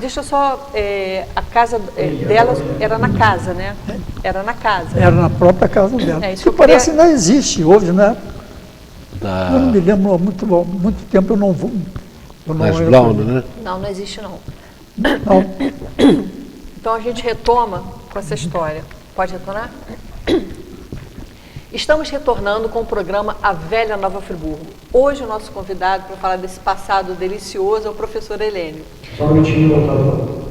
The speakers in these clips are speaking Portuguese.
deixa eu só... a casa dela era na casa, né? Era na casa. Era na própria casa dela. Isso que parece que não existe hoje, né? Eu não me lembro há muito tempo, eu não vou... Mas Brown, né? Não existe não. Não. Então a gente retoma com essa história. Pode retornar? Estamos retornando com o programa A Velha Nova Friburgo. Hoje o nosso convidado para falar desse passado delicioso é o professor Helênio. Só um minutinho, voltando.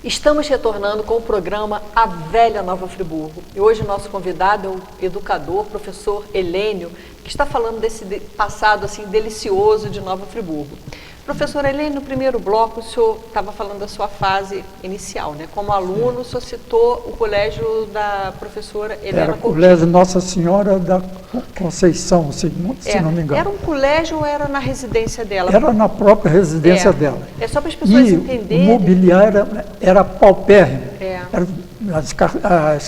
Estamos retornando com o programa A Velha Nova Friburgo. E hoje o nosso convidado é o educador, professor Helênio, que está falando desse passado assim delicioso de Nova Friburgo. Professor Helênio, no primeiro bloco o senhor estava falando da sua fase inicial, né? Como aluno, o senhor citou o colégio da professora Helena Era o Coutinho. colégio Nossa Senhora da Conceição, se não me engano. Era um colégio ou era na residência dela? Era na própria residência dela. É só para as pessoas entenderem. O mobiliário era paupérrimo. As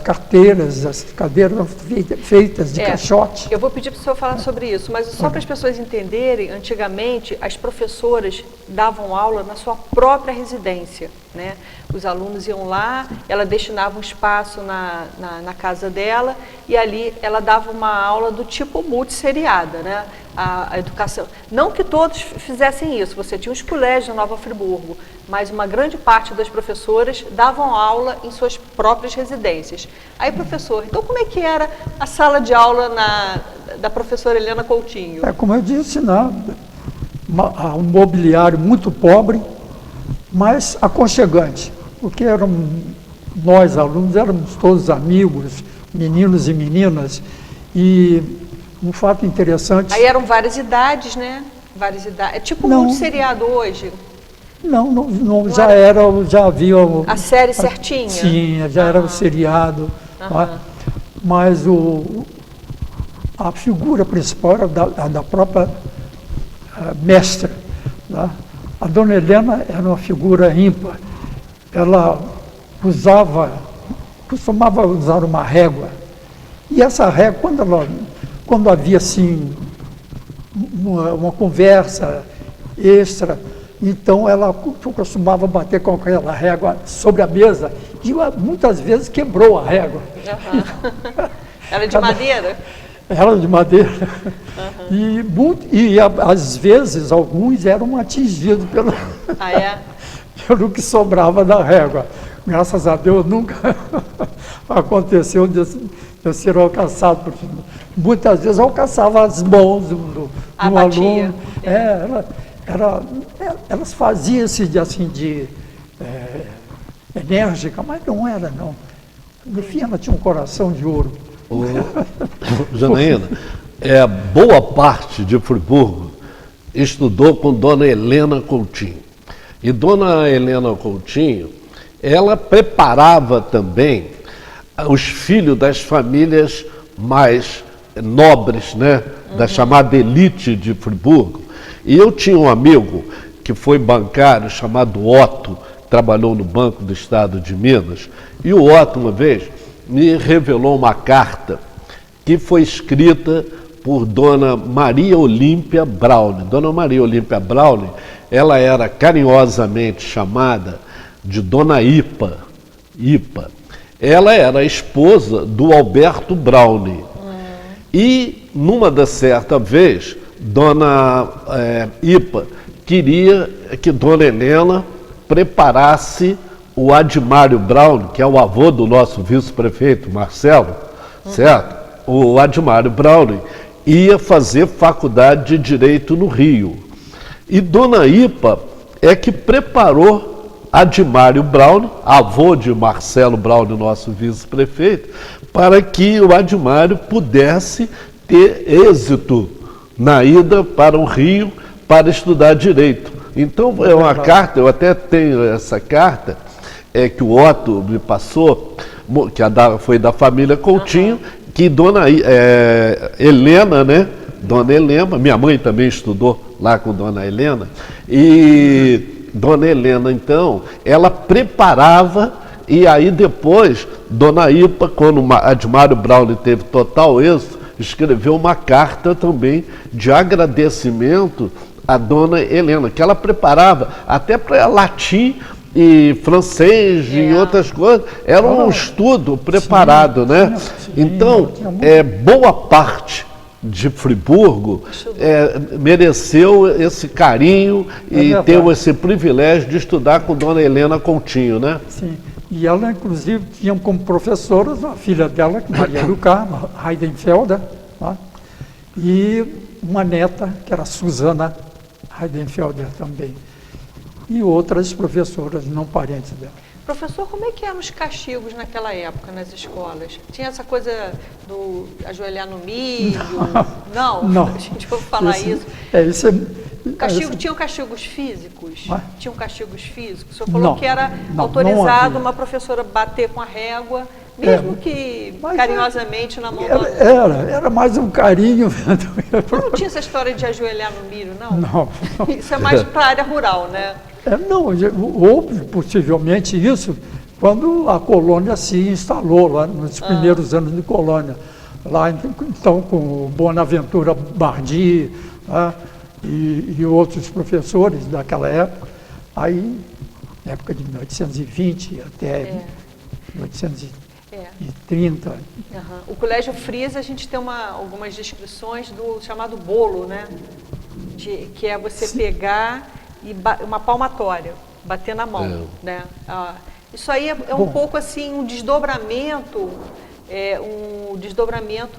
carteiras, as cadeiras eram feitas de caixote. Eu vou pedir para o senhor falar sobre isso, mas só para as pessoas entenderem, antigamente as professoras davam aula na sua própria residência, né? Os alunos iam lá, ela destinava um espaço na casa dela e ali ela dava uma aula do tipo multisseriada, né? A educação. Não que todos fizessem isso, você tinha os colégios de Nova Friburgo, mas uma grande parte das professoras davam aula em suas próprias residências. Aí, professor, então como é que era a sala de aula da professora Helena Coutinho? Como eu disse, um mobiliário muito pobre, mas aconchegante, porque nós alunos éramos todos amigos, meninos e meninas, e um fato interessante... Aí eram várias idades, né? Várias idades. É tipo um multisseriado hoje? Não, já havia... A série certinha? Sim, já era o seriado. Mas a figura principal era da própria mestra. Tá? A dona Helena era uma figura ímpar. Ela costumava usar uma régua. E essa régua, quando havia assim uma conversa extra, então ela costumava bater com aquela régua sobre a mesa e muitas vezes quebrou a régua. Era de madeira? Era de madeira. E às vezes alguns eram atingidos pelo que sobrava da régua. Graças a Deus nunca aconteceu de eu ser alcançado. Muitas vezes eu alcançava as mãos do aluno. Elas faziam-se de enérgica, mas não era, não. No fim, ela tinha um coração de ouro. Janaína, boa parte de Friburgo estudou com Dona Helena Coutinho. E Dona Helena Coutinho, ela preparava também os filhos das famílias mais nobres, né? Da chamada elite de Friburgo. E eu tinha um amigo que foi bancário chamado Otto, trabalhou no Banco do Estado de Minas, e o Otto, uma vez, me revelou uma carta que foi escrita por Dona Maria Olímpia Braune. Dona Maria Olímpia Braune, ela era carinhosamente chamada de Dona Ipa. Ela era a esposa do Alberto Braune. E, numa certa vez, Dona Ipa queria que Dona Helena preparasse o Admário Braune, que é o avô do nosso vice-prefeito Marcelo, certo? O Admário Braune ia fazer faculdade de Direito no Rio. E Dona Ipa é que preparou Admário Braune, avô de Marcelo Braune, nosso vice-prefeito, para que o Admário pudesse ter êxito na ida para o Rio para estudar Direito. Então, é uma carta, eu até tenho essa carta, que o Otto me passou, que foi da família Coutinho, que Dona Helena, né? Dona Helena, minha mãe também estudou lá com Dona Helena, e Dona Helena, então, ela preparava, e aí depois, Dona Ipa, quando Admário Braune teve total êxito, escreveu uma carta também de agradecimento à dona Helena, que ela preparava até para latim e francês e outras coisas. Era um estudo preparado, né? Então, boa parte de Friburgo mereceu esse carinho e teve esse privilégio de estudar com dona Helena Coutinho, né? Sim. E ela, inclusive, tinha como professoras a filha dela, Maria do Carmo, Heidenfelder, tá? E uma neta, que era Susana Heidenfelder também. E outras professoras não parentes dela. Professor, como é que eram os castigos naquela época nas escolas? Tinha essa coisa do ajoelhar no milho? Não, não. A gente vai falar isso. Tinham castigos físicos? Tinham castigos físicos? O senhor falou que era autorizado uma professora bater com a régua, mesmo que carinhosamente na mão da... Era mais um carinho. Não tinha essa história de ajoelhar no milho, não? Não. Isso é mais para a área rural, né? Não, houve possivelmente isso quando a colônia se instalou, lá nos primeiros anos de colônia. Lá, então, com o Bonaventura Bardi, tá? E outros professores daquela época, aí, na época de 1820 até 1830. O Colégio Frisa, a gente tem algumas descrições do chamado bolo, né? Que é você pegar e uma palmatória, bater na mão, né? Isso aí é um pouco assim um desdobramento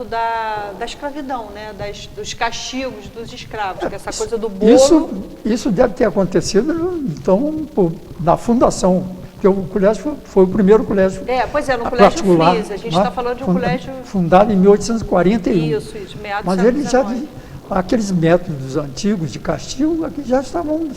da escravidão, né? Dos castigos dos escravos, que é essa coisa do bolo. Isso deve ter acontecido, então, na fundação, porque o colégio foi o primeiro colégio no Colégio Frisa, a gente está falando de um colégio... Fundado em 1841. Isso, meados Mas do ele século XIX. Aqueles métodos antigos de castigo já estavam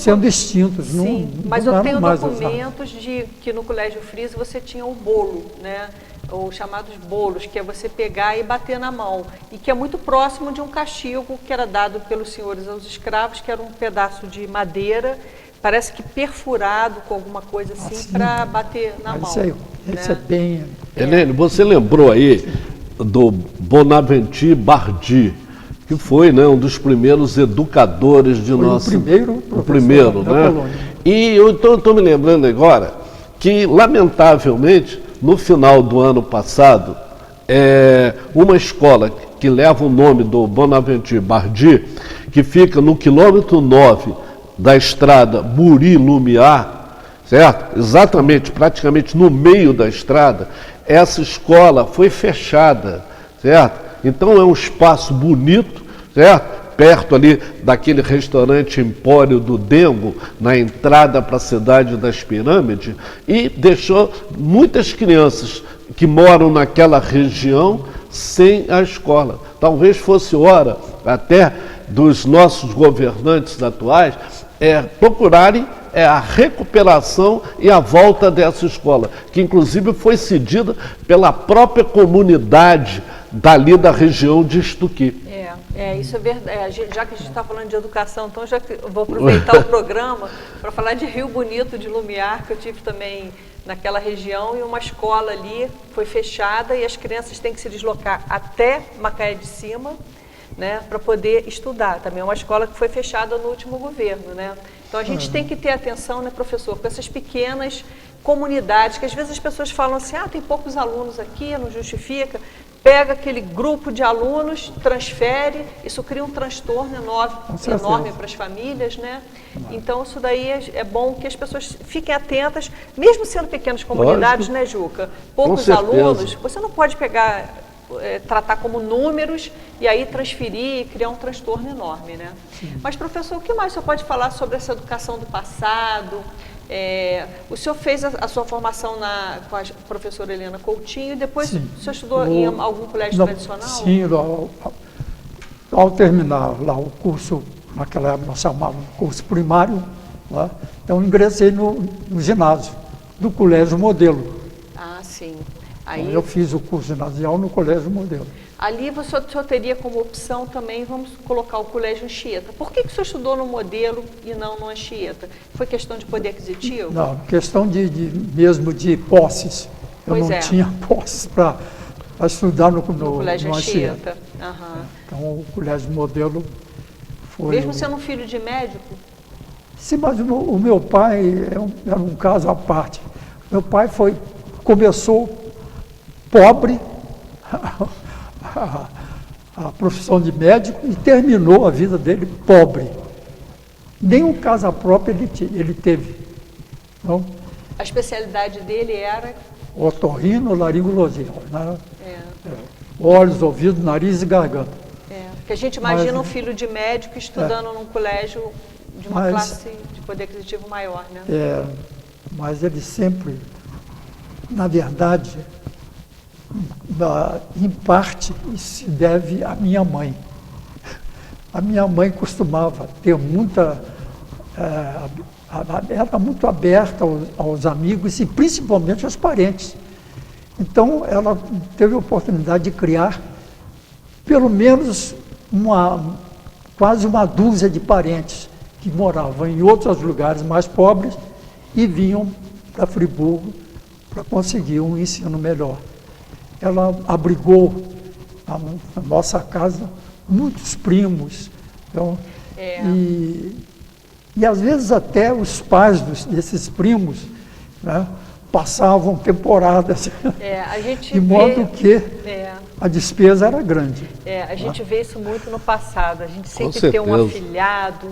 sendo extintos. Sim, mas eu tenho documentos de que no Colégio Frisa você tinha o bolo, né? Ou chamados bolos, que é você pegar e bater na mão. E que é muito próximo de um castigo que era dado pelos senhores aos escravos, que era um pedaço de madeira, parece que perfurado com alguma coisa assim, para bater na mão. Isso é bem... Helene, você lembrou aí do Bonaventure Bardi, que foi, né, um dos primeiros educadores de nosso... O primeiro, né? Colônia. E eu estou me lembrando agora que, lamentavelmente, no final do ano passado, uma escola que leva o nome do Bonaventure Bardi, que fica no quilômetro 9 da estrada Muri-Lumiar, certo? Exatamente, praticamente no meio da estrada, essa escola foi fechada, certo? Então é um espaço bonito, certo? Perto ali daquele restaurante Empório do Dengo, na entrada para a cidade das Pirâmides, e deixou muitas crianças que moram naquela região sem a escola. Talvez fosse hora até dos nossos governantes atuais procurarem a recuperação e a volta dessa escola, que inclusive foi cedida pela própria comunidade dali da região de Estuqui. Isso é verdade. Já que a gente está falando de educação, então já vou aproveitar o programa para falar de Rio Bonito de Lumiar, que eu tive também naquela região, e uma escola ali foi fechada e as crianças têm que se deslocar até Macaé de Cima, né, para poder estudar. Também é uma escola que foi fechada no último governo, né? Então a gente tem que ter atenção, né, professor, com essas pequenas comunidades, que às vezes as pessoas falam assim, tem poucos alunos aqui, não justifica. Pega aquele grupo de alunos, transfere, isso cria um transtorno enorme para as famílias, né? Então isso daí é bom que as pessoas fiquem atentas, mesmo sendo pequenas comunidades, né, Juca? Poucos alunos, você não pode pegar, tratar como números e aí transferir e criar um transtorno enorme, né? Mas, professor, o que mais o senhor pode falar sobre essa educação do passado? O senhor fez a sua formação com a professora Helena Coutinho e depois o senhor estudou em algum colégio tradicional? Sim, ao terminar lá o curso, naquela época nós chamávamos curso primário, lá, então ingressei no ginásio do Colégio Modelo. Sim. Aí eu fiz o curso ginasial no Colégio Modelo. Ali o senhor teria como opção também, vamos colocar o Colégio Anchieta. Por que o senhor estudou no Modelo e não no Anchieta? Foi questão de poder aquisitivo? Não, questão mesmo de posses. Eu não tinha posses para estudar no Colégio no Anchieta. Anchieta. Aham. Então, o colégio modelo foi... Mesmo sendo um filho de médico? Sim, mas o meu pai era um caso à parte. Meu pai começou pobre, a profissão de médico, e terminou a vida dele pobre. Nenhum casa própria ele teve. Então, A especialidade dele era... otorrino, laringologia, né? É, Olhos, ouvidos, nariz e garganta. Porque a gente imagina Mas- um filho de médico estudando num colégio de uma Mas- classe de poder aquisitivo maior, né? Mas ele sempre, na verdade, em parte, isso se deve à minha mãe. A minha mãe costumava ter muita... era muito aberta aos amigos e principalmente aos parentes. Então, ela teve a oportunidade de criar pelo menos quase uma dúzia de parentes que moravam em outros lugares mais pobres e vinham para Friburgo para conseguir um ensino melhor. Ela abrigou na nossa casa muitos primos. Então, e às vezes até os pais desses primos, né, passavam temporadas, A gente de modo que É. a despesa era grande. A gente vê isso muito no passado. A gente sempre certeza. tem um afilhado,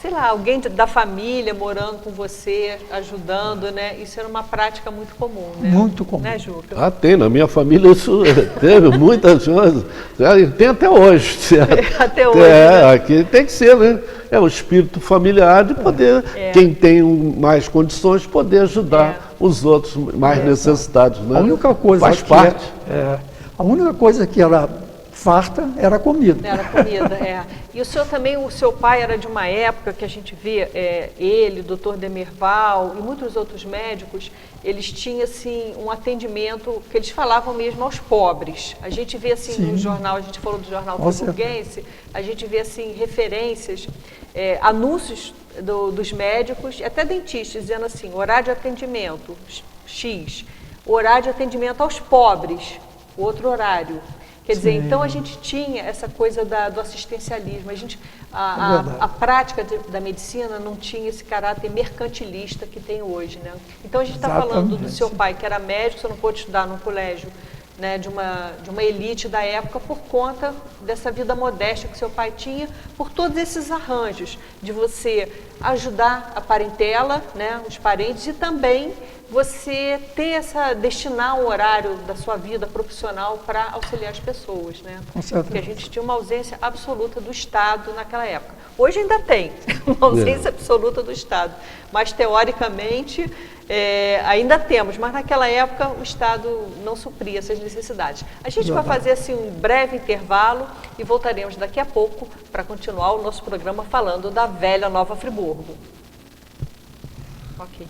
sei lá, alguém da família morando com você, ajudando, né? Isso era uma prática muito comum, né? Muito comum. Né, Juca? Ah, tem, na minha família isso teve muitas coisas, tem até hoje. Certo? Até hoje, né? Aqui tem que ser, né? É o espírito familiar de poder, quem tem mais condições, poder ajudar os outros mais necessitados, né? A única coisa Faz que parte. a única coisa que era farta era comida. Era comida, E o seu pai era de uma época que a gente via, ele, o doutor Demerval e muitos outros médicos, eles tinham, assim, um atendimento que eles falavam mesmo aos pobres. A gente vê, assim, Sim. no jornal, a gente falou do jornal Com friburguense, a gente vê, assim, referências, anúncios dos médicos, até dentistas, dizendo assim, horário de atendimento, X, horário de atendimento aos pobres, outro horário. Quer dizer, então a gente tinha essa coisa do assistencialismo, a prática da medicina não tinha esse caráter mercantilista que tem hoje, né? Então a gente está falando do seu pai, que era médico, você não pôde estudar num colégio, né, de uma elite da época por conta dessa vida modesta que seu pai tinha, por todos esses arranjos de você ajudar a parentela, né, os parentes, e também você destinar um horário da sua vida profissional para auxiliar as pessoas, né? Com certeza. Porque a gente tinha uma ausência absoluta do Estado naquela época. Hoje ainda tem uma ausência absoluta do Estado, mas teoricamente ainda temos, mas naquela época o Estado não supria essas necessidades. A gente vai fazer assim um breve intervalo e voltaremos daqui a pouco para continuar o nosso programa falando da velha Nova Friburgo. Ok.